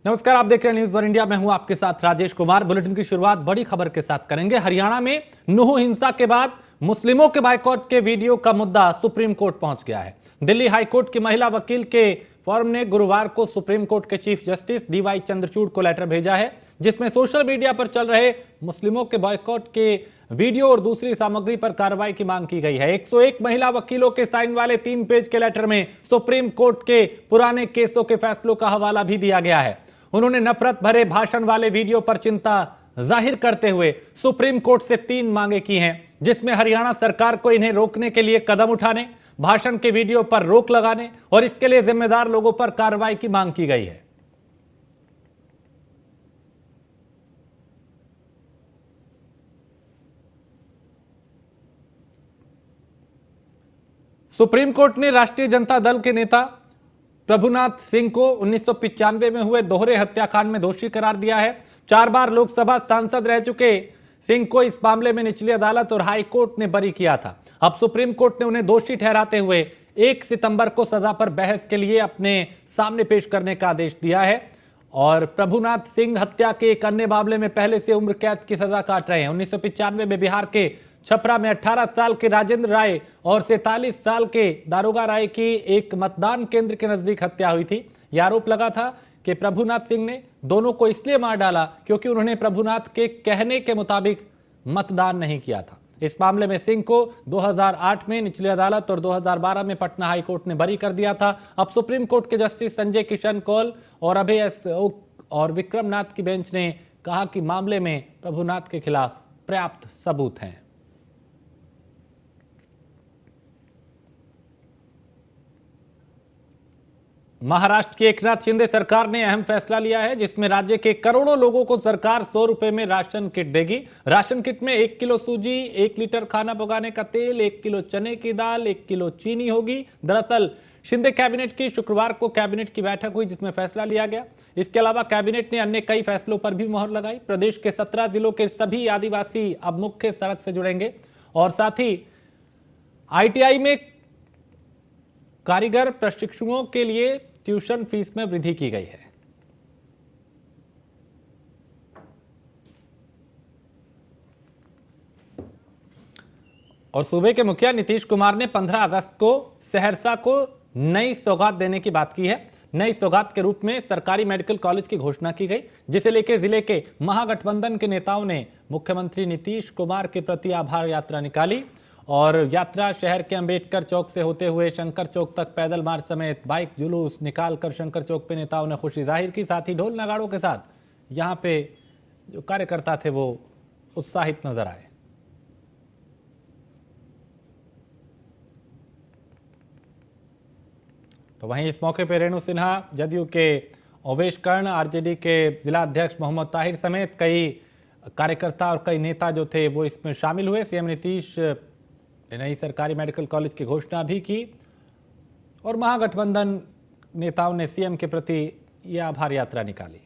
नमस्कार, आप देख रहे हैं न्यूज वन इंडिया। मैं हूं आपके साथ राजेश कुमार। बुलेटिन की शुरुआत बड़ी खबर के साथ करेंगे। हरियाणा में नूह हिंसा के बाद मुस्लिमों के बाइकआउट के वीडियो का मुद्दा सुप्रीम कोर्ट पहुंच गया है। दिल्ली हाईकोर्ट की महिला वकील के फर्म ने गुरुवार को सुप्रीम कोर्ट के चीफ जस्टिस डीवाई चंद्रचूड़ को लेटर भेजा है, जिसमें सोशल मीडिया पर चल रहे मुस्लिमों के बाइकआउट के वीडियो और दूसरी सामग्री पर कार्रवाई की मांग की गई है। 101 महिला वकीलों के साइन वाले 3 पेज के लेटर में सुप्रीम कोर्ट के पुराने केसों के फैसलों का हवाला भी दिया गया है। उन्होंने नफरत भरे भाषण वाले वीडियो पर चिंता जाहिर करते हुए सुप्रीम कोर्ट से 3 मांगे की हैं, जिसमें हरियाणा सरकार को इन्हें रोकने के लिए कदम उठाने, भाषण के वीडियो पर रोक लगाने और इसके लिए जिम्मेदार लोगों पर कार्रवाई की मांग की गई है। सुप्रीम कोर्ट ने राष्ट्रीय जनता दल के नेता प्रभुनाथ सिंह को 1995 में हुए दोहरे हत्याकांड में दोषी करार दिया है। 4 बार लोकसभा सांसद रह चुके सिंह को इस मामले में निचली अदालत और हाई कोर्ट ने बरी किया था। अब सुप्रीम कोर्ट ने उन्हें दोषी ठहराते हुए 1 सितंबर को सजा पर बहस के लिए अपने सामने पेश करने का आदेश दिया है। और प्रभुनाथ सिंह हत्या के एक अन्य मामले में पहले से उम्र कैद की सजा काट रहे हैं। 1995 में बिहार के छपरा में 18 साल के राजेंद्र राय और 43 साल के दारोगा राय की एक मतदान केंद्र के नजदीक हत्या हुई थी। यह आरोप लगा था कि प्रभुनाथ सिंह ने दोनों को इसलिए मार डाला क्योंकि उन्होंने प्रभुनाथ के कहने के मुताबिक मतदान नहीं किया था। इस मामले में सिंह को 2008 में निचली अदालत और 2012 में पटना हाई कोर्ट ने बरी कर दिया था। अब सुप्रीम कोर्ट के जस्टिस संजय किशन कौल और अभय एस और विक्रम नाथ की बेंच ने कहा कि मामले में प्रभुनाथ के खिलाफ पर्याप्त सबूत हैं। महाराष्ट्र की एकनाथ शिंदे सरकार ने अहम फैसला लिया है, जिसमें राज्य के करोड़ों लोगों को सरकार 100 रुपए में राशन किट देगी। राशन किट में 1 किलो सूजी, 1 लीटर खाना पकाने का तेल, 1 किलो चने की दाल, 1 किलो चीनी होगी। दरअसल शिंदे कैबिनेट की शुक्रवार को कैबिनेट की बैठक हुई, जिसमें फैसला लिया गया। इसके अलावा कैबिनेट ने अन्य कई फैसलों पर भी मुहर लगाई। प्रदेश के 17 जिलों के सभी आदिवासी अब मुख्य सड़क से जुड़ेंगे और साथ ही ITI में कारीगर प्रशिक्षुओं के लिए ट्यूशन फीस में वृद्धि की गई है। और सूबे के मुखिया नीतीश कुमार ने 15 अगस्त को सहरसा को नई सौगात देने की बात की है। नई सौगात के रूप में सरकारी मेडिकल कॉलेज की घोषणा की गई, जिसे लेकर जिले के महागठबंधन के नेताओं ने मुख्यमंत्री नीतीश कुमार के प्रति आभार यात्रा निकाली और यात्रा शहर के अंबेडकर चौक से होते हुए शंकर चौक तक पैदल मार्च समेत बाइक जुलूस निकालकर शंकर चौक पे नेताओं ने खुशी जाहिर की। साथ ही ढोल नगाड़ों के साथ यहां पे जो कार्यकर्ता थे वो उत्साहित नजर आए। तो वहीं इस मौके पर रेणु सिन्हा, जदयू के ओवेश कर्ण, RJD के जिला अध्यक्ष मोहम्मद ताहिर समेत कई कार्यकर्ता और कई नेता जो थे वो इसमें शामिल हुए। CM नीतीश नई सरकारी मेडिकल कॉलेज की घोषणा भी की और महागठबंधन नेताओं ने CM के प्रति यह आभार यात्रा निकाली।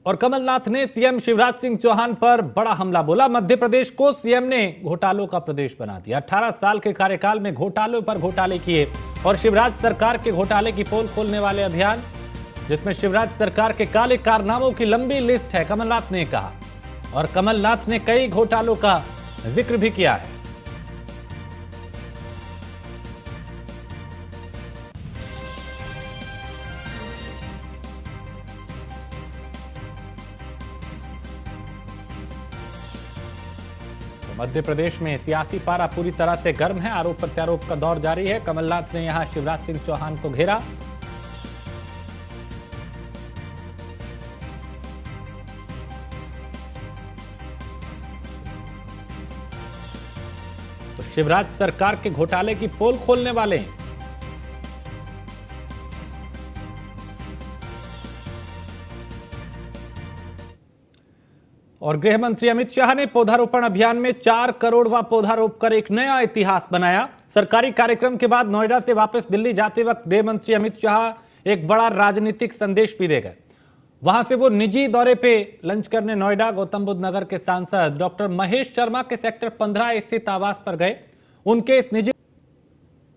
और कमलनाथ ने CM शिवराज सिंह चौहान पर बड़ा हमला बोला। मध्य प्रदेश को CM ने घोटालों का प्रदेश बना दिया। 18 साल के कार्यकाल में घोटालों पर घोटाले किए और शिवराज सरकार के घोटाले की पोल खोलने वाले अभियान, जिसमें शिवराज सरकार के काले कारनामों की लंबी लिस्ट है, कमलनाथ ने कहा। और कमलनाथ ने कई घोटालों का जिक्र भी किया है। तो मध्य प्रदेश में सियासी पारा पूरी तरह से गर्म है। आरोप प्रत्यारोप का दौर जारी है। कमलनाथ ने यहां शिवराज सिंह चौहान को घेरा। तो शिवराज सरकार के घोटाले की पोल खोलने वाले हैं। और गृह मंत्री अमित शाह ने पौधारोपण अभियान में 4 करोड़वां पौधा रोपकर एक नया इतिहास बनाया। सरकारी कार्यक्रम के बाद नोएडा से वापस दिल्ली जाते वक्त गृह मंत्री अमित शाह एक बड़ा राजनीतिक संदेश भी दे गए। वहां से वो निजी दौरे पे लंच करने नोएडा गौतम बुद्ध नगर के सांसद डॉक्टर महेश शर्मा के सेक्टर 15 स्थित आवास पर गए। उनके इस निजी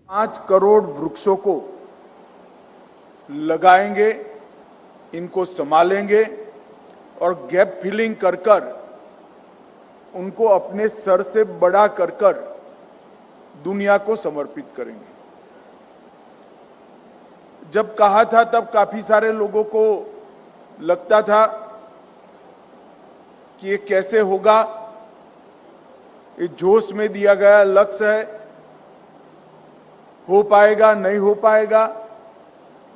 5 करोड़ वृक्षों को लगाएंगे, इनको संभालेंगे और गैप फिलिंग कर कर उनको अपने सर से बड़ा कर कर दुनिया को समर्पित करेंगे। जब कहा था तब काफी सारे लोगों को लगता था कि ये कैसे होगा, ये जोश में दिया गया लक्ष्य है, हो पाएगा नहीं हो पाएगा।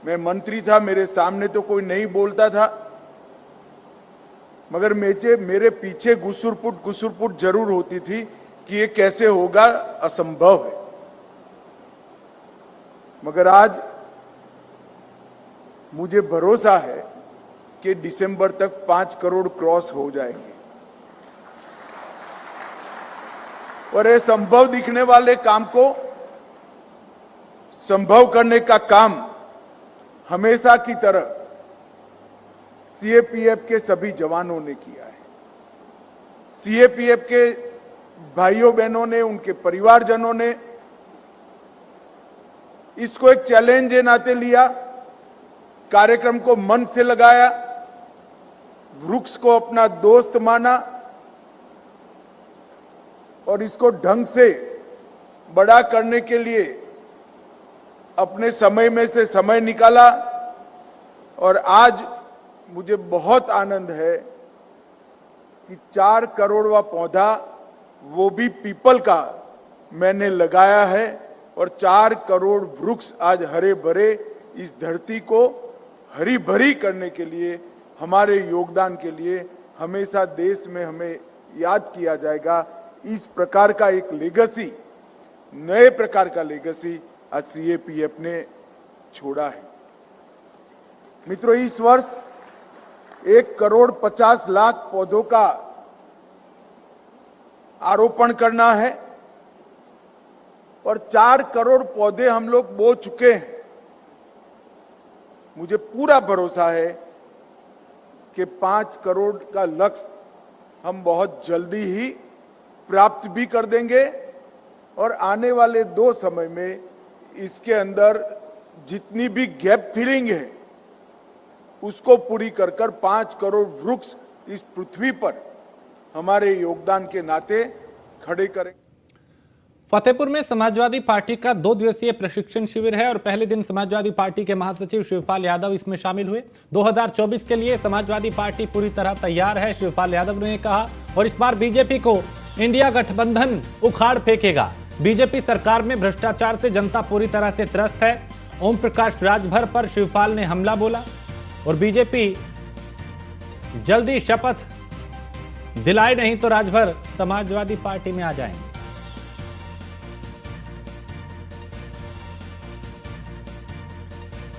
मैं मंत्री था, मेरे सामने तो कोई नहीं बोलता था, मगर मेरे पीछे गुसुरपुट जरूर होती थी कि ये कैसे होगा, असंभव है। मगर आज मुझे भरोसा है कि दिसंबर तक 5 करोड़ क्रॉस हो जाएंगे। और ये संभव दिखने वाले काम को संभव करने का काम हमेशा की तरह सीएपीएफ के सभी जवानों ने किया है। सीएपीएफ के भाइयों बहनों ने, उनके परिवारजनों ने इसको एक चैलेंज के नाते लिया, कार्यक्रम को मन से लगाया, वृक्ष को अपना दोस्त माना और इसको ढंग से बड़ा करने के लिए अपने समय में से समय निकाला। और आज मुझे बहुत आनंद है कि 4 करोड़वा पौधा, वो भी पीपल का, मैंने लगाया है। और 4 करोड़ वृक्ष आज हरे भरे इस धरती को हरी भरी करने के लिए, हमारे योगदान के लिए हमेशा देश में हमें याद किया जाएगा। इस प्रकार का एक लेगेसी, नए प्रकार का लेगेसी आज सीएपीएफ ने छोड़ा है। मित्रों, इस वर्ष 1,50,00,000 पौधों का आरोपण करना है और 4 करोड़ पौधे हम लोग बो चुके हैं। मुझे पूरा भरोसा है कि 5 करोड़ का लक्ष्य हम बहुत जल्दी ही प्राप्त भी कर देंगे और आने वाले 2 समय में इसके अंदर जितनी भी गैप फिलिंग है उसको पूरी कर 5 करोड़ वृक्ष इस पृथ्वी पर हमारे योगदान के नाते खड़े करें। फतेहपुर में समाजवादी पार्टी का 2 दिवसीय प्रशिक्षण शिविर है और पहले दिन समाजवादी पार्टी के महासचिव शिवपाल यादव इसमें शामिल हुए। 2024 के लिए समाजवादी पार्टी पूरी तरह तैयार है, शिवपाल यादव ने कहा। और इस बार बीजेपी को इंडिया गठबंधन उखाड़ फेंकेगा। बीजेपी सरकार में भ्रष्टाचार से जनता पूरी तरह से त्रस्त है। ओम प्रकाश राजभर पर शिवपाल ने हमला बोला और बीजेपी जल्दी शपथ दिलाए नहीं तो राजभर समाजवादी पार्टी में आ जाएंगे।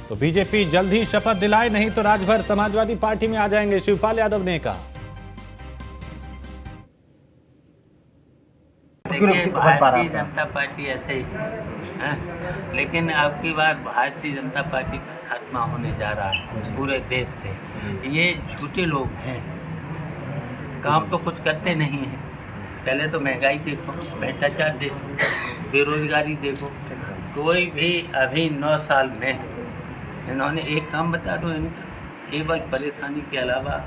तो बीजेपी जल्द ही शपथ दिलाए नहीं तो राजभर समाजवादी पार्टी में आ जाएंगे, शिवपाल यादव ने कहा। भारतीय जनता पार्टी ऐसे ही है, लेकिन अब की बार भारतीय जनता पार्टी का खात्मा होने जा रहा है पूरे देश से। ये झूठे लोग हैं, काम तो कुछ करते नहीं हैं। पहले तो महंगाई देखो, भ्रष्टाचार देखो, बेरोजगारी देखो। कोई भी अभी 9 साल में इन्होंने एक काम बता दो इनका, केवल परेशानी के अलावा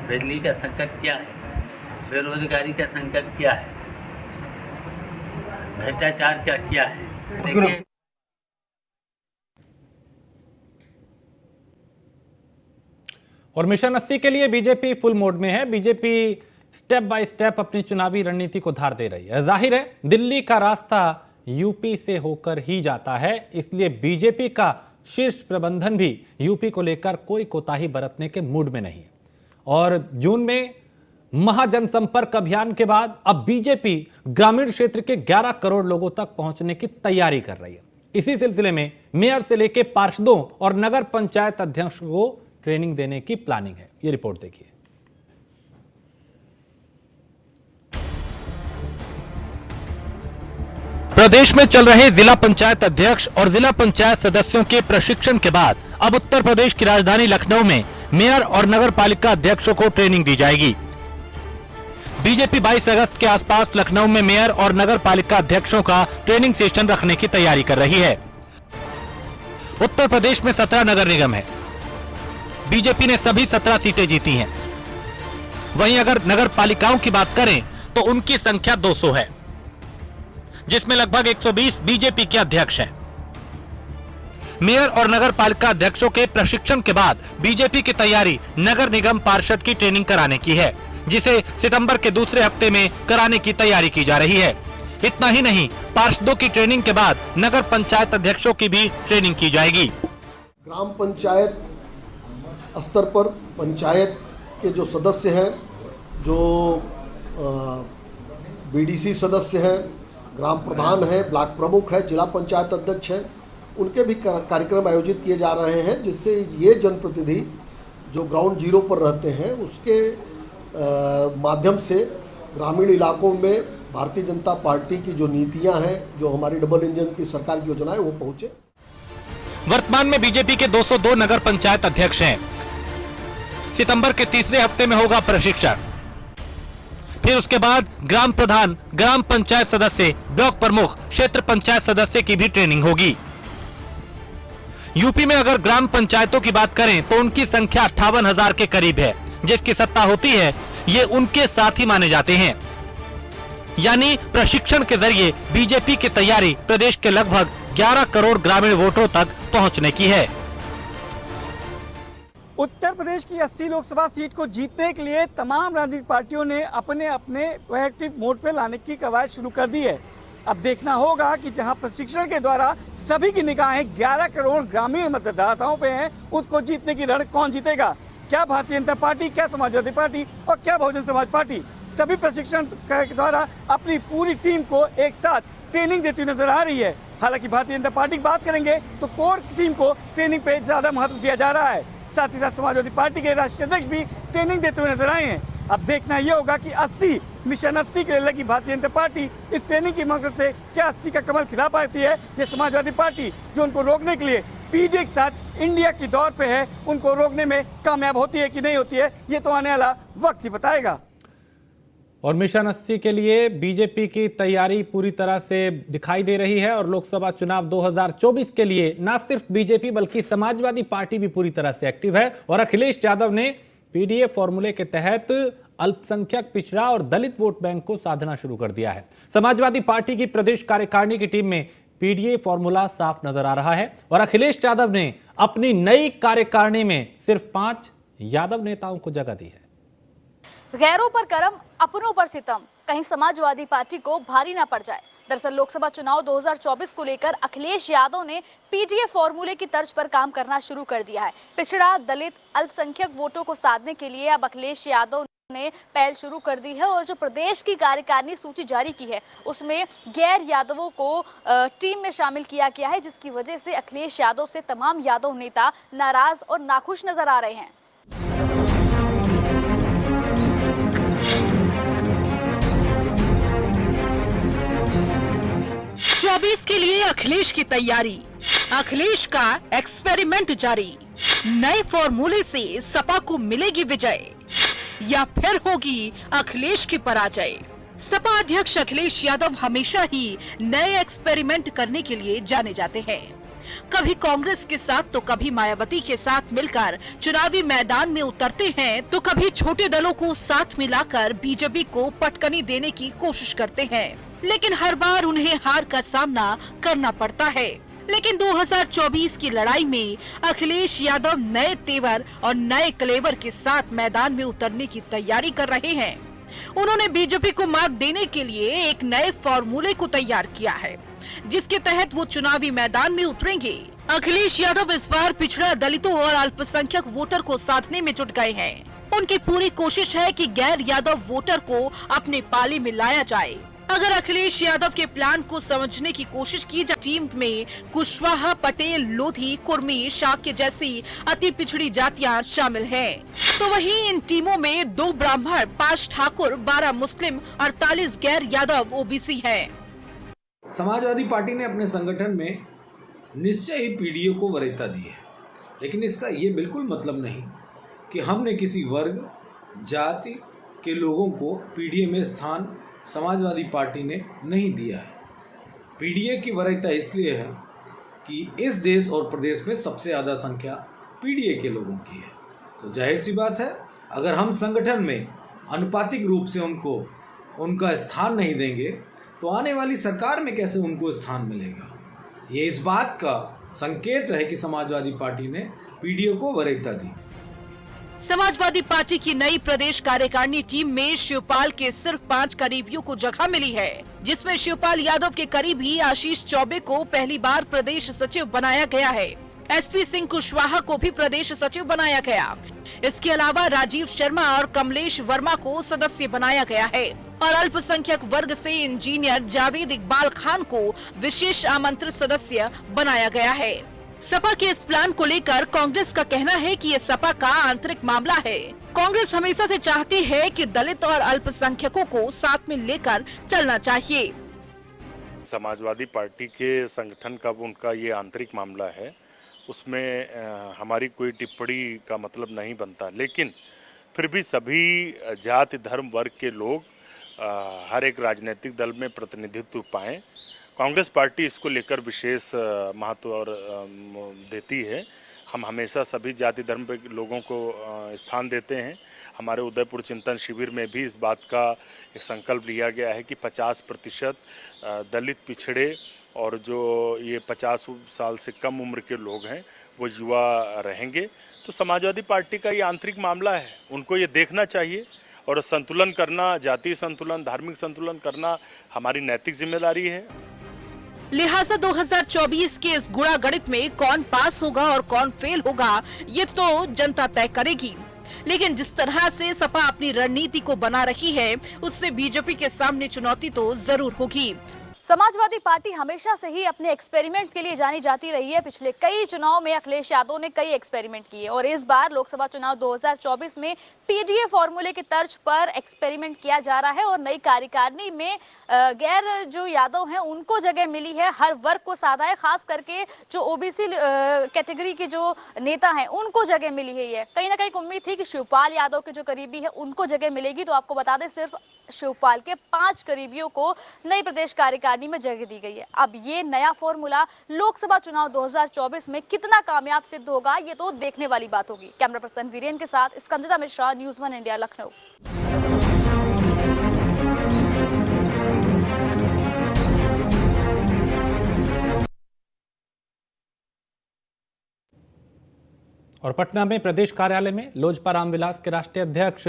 बिजली का संकट क्या है, बेरोजगारी का संकट क्या है, भ्रष्टाचार क्या है। देखिए, और मिशन 80 के लिए बीजेपी फुल मोड में है। बीजेपी स्टेप बाय स्टेप अपनी चुनावी रणनीति को धार दे रही है। जाहिर है दिल्ली का रास्ता यूपी से होकर ही जाता है, इसलिए बीजेपी का शीर्ष प्रबंधन भी यूपी को लेकर कोई कोताही बरतने के मूड में नहीं है। और जून में महाजनसंपर्क अभियान के बाद अब बीजेपी ग्रामीण क्षेत्र के 11 करोड़ लोगों तक पहुंचने की तैयारी कर रही है। इसी सिलसिले में मेयर से लेकर पार्षदों और नगर पंचायत अध्यक्षों को ट्रेनिंग देने की प्लानिंग है। ये रिपोर्ट देखिए। प्रदेश में चल रहे जिला पंचायत अध्यक्ष और जिला पंचायत सदस्यों के प्रशिक्षण के बाद अब उत्तर प्रदेश की राजधानी लखनऊ में मेयर और नगर पालिका अध्यक्षों को ट्रेनिंग दी जाएगी। बीजेपी 22 अगस्त के आसपास लखनऊ में मेयर और नगर पालिका अध्यक्षों का ट्रेनिंग सेशन रखने की तैयारी कर रही है। उत्तर प्रदेश में 17 नगर निगम है। बीजेपी ने सभी 17 सीटें जीती हैं। वहीं अगर नगर पालिकाओं की बात करें तो उनकी संख्या 200 है, जिसमें लगभग 120 बीजेपी के अध्यक्ष हैं। मेयर और नगर पालिका अध्यक्षों के प्रशिक्षण के बाद बीजेपी की तैयारी नगर निगम पार्षद की ट्रेनिंग कराने की है, जिसे सितंबर के दूसरे हफ्ते में कराने की तैयारी की जा रही है। इतना ही नहीं, पार्षदों की ट्रेनिंग के बाद नगर पंचायत अध्यक्षों की भी ट्रेनिंग की जाएगी। ग्राम पंचायत स्तर पर पंचायत के जो सदस्य हैं, जो बीडीसी सदस्य हैं, ग्राम प्रधान है, ब्लॉक प्रमुख है, जिला पंचायत अध्यक्ष है, उनके भी कार्यक्रम आयोजित किए जा रहे हैं, जिससे ये जनप्रतिनिधि जो ग्राउंड जीरो पर रहते हैं उसके माध्यम से ग्रामीण इलाकों में भारतीय जनता पार्टी की जो नीतियां हैं, जो हमारी डबल इंजन की सरकार की योजना है, वो पहुंचे। वर्तमान में बीजेपी के 202 नगर पंचायत अध्यक्ष हैं। सितंबर के तीसरे हफ्ते में होगा प्रशिक्षण। फिर उसके बाद ग्राम प्रधान, ग्राम पंचायत सदस्य, ब्लॉक प्रमुख, क्षेत्र पंचायत सदस्य की भी ट्रेनिंग होगी। यूपी में अगर ग्राम पंचायतों की बात करें तो उनकी संख्या 58,000 के करीब है। जिसकी सत्ता होती है ये उनके साथ ही माने जाते हैं। यानी प्रशिक्षण के जरिए बीजेपी की तैयारी प्रदेश के लगभग 11 करोड़ ग्रामीण वोटरों तक पहुंचने की है। उत्तर प्रदेश की 80 लोकसभा सीट को जीतने के लिए तमाम राजनीतिक पार्टियों ने अपने अपने प्रोएक्टिव मोड पे लाने की कवायद शुरू कर दी है। अब देखना होगा कि जहां प्रशिक्षण के द्वारा सभी की निगाहें 11 करोड़ ग्रामीण मतदाताओं पे हैं, उसको जीतने की रण कौन जीतेगा? क्या भारतीय जनता पार्टी, क्या समाजवादी पार्टी और क्या बहुजन समाज पार्टी सभी प्रशिक्षण के द्वारा अपनी पूरी टीम को एक साथ ट्रेनिंग देती नजर आ रही है। हालांकि भारतीय जनता पार्टी की बात करेंगे तो कोर टीम को ट्रेनिंग पे ज्यादा महत्व दिया जा रहा है। साथ ही साथ समाजवादी पार्टी के राष्ट्रीय अध्यक्ष भी ट्रेनिंग देते हुए नजर आए हैं। अब देखना यह होगा कि 80 मिशन 80 के लिए लगी भारतीय जनता पार्टी इस ट्रेनिंग की मकसद से क्या 80 का कमल खिला पाती है, ये समाजवादी पार्टी जो उनको रोकने के लिए पीडीए के साथ इंडिया की दौर पे है, उनको रोकने में कामयाब होती है कि नहीं होती है, ये तो आने वाला वक्त ही बताएगा। और मिशन 80 के लिए बीजेपी की तैयारी पूरी तरह से दिखाई दे रही है और लोकसभा चुनाव 2024 के लिए न सिर्फ बीजेपी बल्कि समाजवादी पार्टी भी पूरी तरह से एक्टिव है। और अखिलेश यादव ने पीडीए फॉर्मूले के तहत अल्पसंख्यक, पिछड़ा और दलित वोट बैंक को साधना शुरू कर दिया है। समाजवादी पार्टी की प्रदेश कार्यकारिणी की टीम में पीडीए फॉर्मूला साफ नजर आ रहा है और अखिलेश यादव ने अपनी नई कार्यकारिणी में सिर्फ 5 यादव नेताओं को जगह दी है। गैरों पर करम, अपनों पर सितम, कहीं समाजवादी पार्टी को भारी ना पड़ जाए। दरअसल लोकसभा चुनाव 2024 को लेकर अखिलेश यादव ने पीडीए फॉर्मूले की तर्ज पर काम करना शुरू कर दिया है। पिछड़ा, दलित, अल्पसंख्यक वोटों को साधने के लिए अब अखिलेश यादव ने पहल शुरू कर दी है और जो प्रदेश की कार्यकारिणी सूची जारी की है उसमें गैर यादवों को टीम में शामिल किया गया है, जिसकी वजह से अखिलेश यादव से तमाम यादव नेता नाराज और नाखुश नजर आ रहे हैं। 24 के लिए अखिलेश की तैयारी, अखिलेश का एक्सपेरिमेंट जारी। नए फॉर्मूले से सपा को मिलेगी विजय या फिर होगी अखिलेश की पराजय? सपा अध्यक्ष अखिलेश यादव हमेशा ही नए एक्सपेरिमेंट करने के लिए जाने जाते हैं। कभी कांग्रेस के साथ तो कभी मायावती के साथ मिलकर चुनावी मैदान में उतरते हैं, तो कभी छोटे दलों को साथ मिलाकर बीजेपी को पटकनी देने की कोशिश करते हैं, लेकिन हर बार उन्हें हार का सामना करना पड़ता है। लेकिन 2024 की लड़ाई में अखिलेश यादव नए तेवर और नए क्लेवर के साथ मैदान में उतरने की तैयारी कर रहे हैं। उन्होंने बीजेपी को मात देने के लिए एक नए फॉर्मूले को तैयार किया है, जिसके तहत वो चुनावी मैदान में उतरेंगे। अखिलेश यादव इस बार पिछड़ा, दलितों और अल्पसंख्यक वोटर को साधने में जुट गए हैं। उनकी पूरी कोशिश है कि गैर यादव वोटर को अपने पाले में लाया जाए। अगर अखिलेश यादव के प्लान को समझने की कोशिश की जाए, टीम में कुशवाहा, पटेल, लोधी, कुर्मी, शाक्य जैसी अति पिछड़ी जातियां शामिल हैं, तो वहीं इन टीमों में 2 ब्राह्मण, 5 ठाकुर, 12 मुस्लिम, 48 गैर यादव ओबीसी हैं। समाजवादी पार्टी ने अपने संगठन में निश्चय ही पीडीए को वरीयता दी है, लेकिन इसका ये बिल्कुल मतलब नहीं कि हमने किसी वर्ग, जाति के लोगों को पीडीए में स्थान समाजवादी पार्टी ने नहीं दिया है। पीडीए की वरीयता इसलिए है कि इस देश और प्रदेश में सबसे ज़्यादा संख्या पीडीए के लोगों की है। तो जाहिर सी बात है, अगर हम संगठन में अनुपातिक रूप से उनको उनका स्थान नहीं देंगे तो आने वाली सरकार में कैसे उनको स्थान मिलेगा। ये इस बात का संकेत है कि समाजवादी पार्टी ने पीडीए को वरीयता दी। समाजवादी पार्टी की नई प्रदेश कार्यकारिणी टीम में शिवपाल के सिर्फ 5 करीबियों को जगह मिली है, जिसमें शिवपाल यादव के करीबी आशीष चौबे को पहली बार प्रदेश सचिव बनाया गया है। एसपी सिंह कुशवाहा को भी प्रदेश सचिव बनाया गया। इसके अलावा राजीव शर्मा और कमलेश वर्मा को सदस्य बनाया गया है और अल्पसंख्यक वर्ग से इंजीनियर जावेद इकबाल खान को विशेष आमंत्रित सदस्य बनाया गया है। सपा के इस प्लान को लेकर कांग्रेस का कहना है कि ये सपा का आंतरिक मामला है। कांग्रेस हमेशा से चाहती है कि दलित और अल्पसंख्यकों को साथ में लेकर चलना चाहिए। समाजवादी पार्टी के संगठन का उनका ये आंतरिक मामला है, उसमें हमारी कोई टिप्पणी का मतलब नहीं बनता, लेकिन फिर भी सभी जाति धर्म वर्ग के लोग हर एक राजनीतिक दल में प्रतिनिधित्व पाएं। कांग्रेस पार्टी इसको लेकर विशेष महत्व और देती है। हम हमेशा सभी जाति धर्म के लोगों को स्थान देते हैं। हमारे उदयपुर चिंतन शिविर में भी इस बात का एक संकल्प लिया गया है कि 50% दलित, पिछड़े और जो ये 50 साल से कम उम्र के लोग हैं वो युवा रहेंगे। तो समाजवादी पार्टी का ये आंतरिक मामला है, उनको ये देखना चाहिए और संतुलन करना, जातीय संतुलन, धार्मिक संतुलन करना हमारी नैतिक जिम्मेदारी है। लिहाजा 2024 के इस गुणा गणित में कौन पास होगा और कौन फेल होगा ये तो जनता तय करेगी। लेकिन जिस तरह से सपा अपनी रणनीति को बना रही है, उससे बीजेपी के सामने चुनौती तो जरूर होगी। समाजवादी पार्टी हमेशा से ही अपने एक्सपेरिमेंट्स के लिए जानी जाती रही है। पिछले कई चुनाव में अखिलेश यादव ने कई एक्सपेरिमेंट किए और इस बार लोकसभा चुनाव 2024 में पीडीए फॉर्मूले की तर्ज पर एक्सपेरिमेंट किया जा रहा है और नई कार्यकारिणी में गैर जो यादव हैं उनको जगह मिली है। हर वर्ग को साधा है, खास करके जो ओबीसी कैटेगरी के जो नेता हैं उनको जगह मिली है। कहीं ना कहीं उम्मीद थी कि शिवपाल यादव के जो करीबी है उनको जगह मिलेगी। तो आपको बता दें, सिर्फ शिवपाल के 5 करीबियों को नई प्रदेश कार्यकारिणी में जगह दी गई है। अब ये नया फॉर्मूला लोकसभा चुनाव 2024 में कितना कामयाब सिद्ध होगा ये तो देखने वाली बात होगी। कैमरा पर्सन वीरेन के साथ स्कंदिता मिश्रा, न्यूज़ 1 इंडिया, लखनऊ। और पटना में प्रदेश कार्यालय में लोजपा रामविलास के राष्ट्रीय अध्यक्ष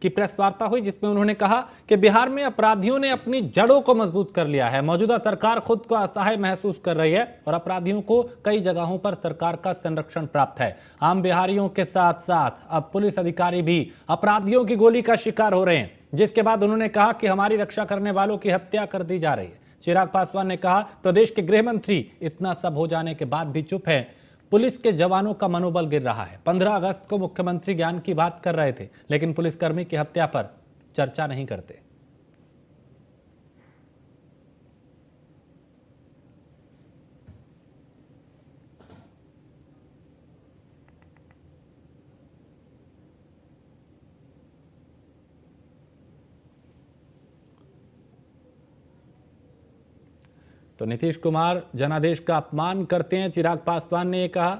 की प्रेस वार्ता हुई, जिसमें उन्होंने कहा कि बिहार में अपराधियों ने अपनी जड़ों को मजबूत कर लिया है। मौजूदा सरकार खुद को असहाय महसूस कर रही है और अपराधियों को कई जगहों पर सरकार का संरक्षण प्राप्त है। आम बिहारियों के साथ साथ अब पुलिस अधिकारी भी अपराधियों की गोली का शिकार हो रहे हैं, जिसके बाद उन्होंने कहा कि हमारी रक्षा करने वालों की हत्या कर दी जा रही है। चिराग पासवान ने कहा, प्रदेश के गृह मंत्री इतना सब हो जाने के बाद भी चुप है, पुलिस के जवानों का मनोबल गिर रहा है। 15 अगस्त को मुख्यमंत्री ज्ञान की बात कर रहे थे, लेकिन पुलिसकर्मी की हत्या पर चर्चा नहीं करते। तो नीतीश कुमार जनादेश का अपमान करते हैं, चिराग पासवान ने ये कहा।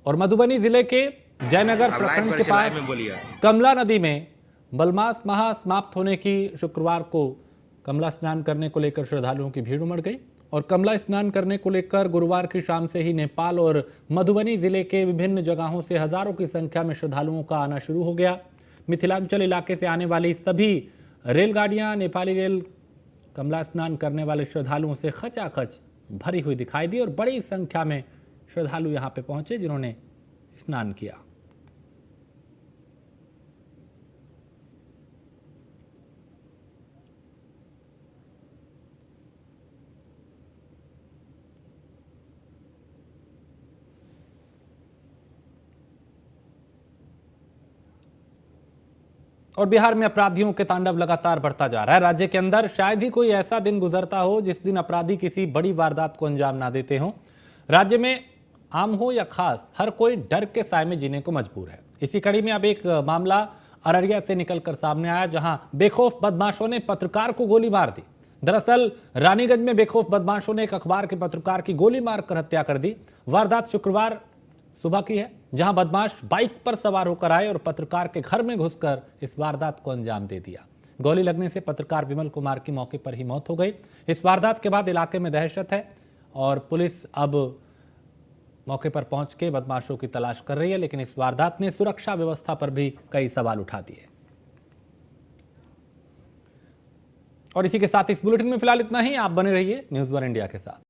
और मधुबनी जिले के जयनगर प्रखंड के पास कमला नदी में मलमास माह समाप्त होने की शुक्रवार को कमला स्नान करने को लेकर श्रद्धालुओं की भीड़ उमड़ गई और कमला स्नान करने को लेकर गुरुवार की शाम से ही नेपाल और मधुबनी जिले के विभिन्न जगहों से हजारों की संख्या में श्रद्धालुओं का आना शुरू हो गया। मिथिलांचल इलाके से आने वाली सभी रेलगाड़ियां नेपाली रेल कमला स्नान करने वाले श्रद्धालुओं से खचाखच भरी हुई दिखाई दी और बड़ी संख्या में श्रद्धालु यहां पे पहुंचे जिन्होंने स्नान किया। और बिहार में अपराधियों के तांडव लगातार बढ़ता जा रहा है। राज्य के अंदर शायद ही कोई ऐसा दिन गुजरता हो जिस दिन अपराधी किसी बड़ी वारदात को अंजाम ना देते हों। राज्य में आम हो या खास, हर कोई डर के साए में जीने को मजबूर है। इसी कड़ी में अब एक मामला अररिया से निकलकर सामने आया, जहां बेखौफ बदमाशों ने पत्रकार को गोली मार दी। दरअसल रानीगंज में बेखौफ बदमाशों ने एक अखबार के पत्रकार की गोली मारकर हत्या कर दी। वारदात शुक्रवार सुबह की है, जहां बदमाश बाइक पर सवार होकर आए और पत्रकार के घर में घुसकर इस वारदात को अंजाम दे दिया। गोली लगने से पत्रकार विमल कुमार की मौके पर ही मौत हो गई। इस वारदात के बाद इलाके में दहशत है और पुलिस अब मौके पर पहुंच के बदमाशों की तलाश कर रही है, लेकिन इस वारदात ने सुरक्षा व्यवस्था पर भी कई सवाल उठा दिए। और इसी के साथ इस बुलेटिन में फिलहाल इतना ही। आप बने रहिए न्यूज़ वन इंडिया के साथ।